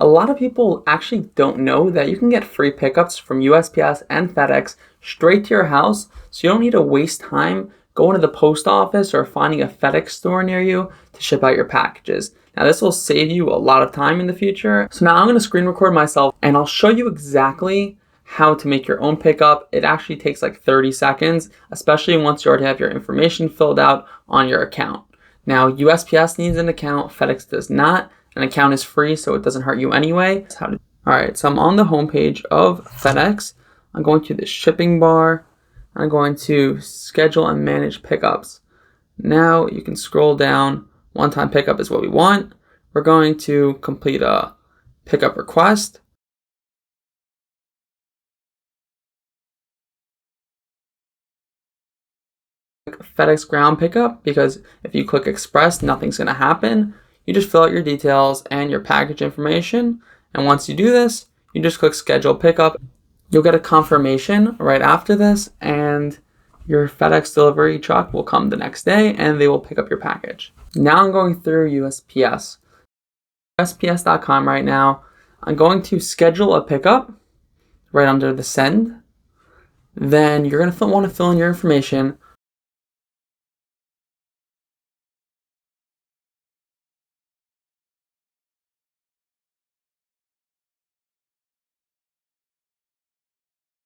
A lot of people actually don't know that you can get free pickups from USPS and FedEx straight to your house, so you don't need to waste time going to the post office or finding a FedEx store near you to ship out your packages. Now this will save you a lot of time in the future. So now I'm going to screen record myself and I'll show you exactly how to make your own pickup. It actually takes like 30 seconds, especially once you already have your information filled out on your account. Now USPS needs an account, FedEx does not. An account is free, so it doesn't hurt you anyway. Alright, so I'm on the homepage of FedEx. I'm going to the shipping bar. I'm going to schedule and manage pickups. Now you can scroll down. One-time pickup is what we want. We're going to complete a pickup request. FedEx ground pickup, because if you click express, nothing's going to happen. You just fill out your details and your package information, and once you do this, you just click schedule pickup. You'll get a confirmation right after this, and your FedEx delivery truck will come the next day and they will pick up your package. Now I'm going through USPS. USPS.com right now. I'm going to schedule a pickup right under the send. Then you're going to want to fill in your information.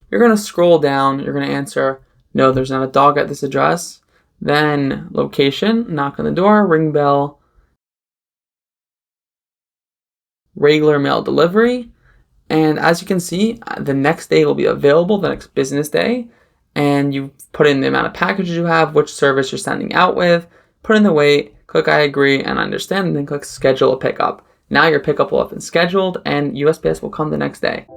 You're going to scroll down. You're going to answer, no, there's not a dog at this address. Then location, knock on the door, ring bell, regular mail delivery. And as you can see, the next day will be available, the next business day. And you put in the amount of packages you have, which service you're sending out with, put in the weight, click I agree and understand, and then click schedule a pickup. Now your pickup will have been scheduled and USPS will come the next day.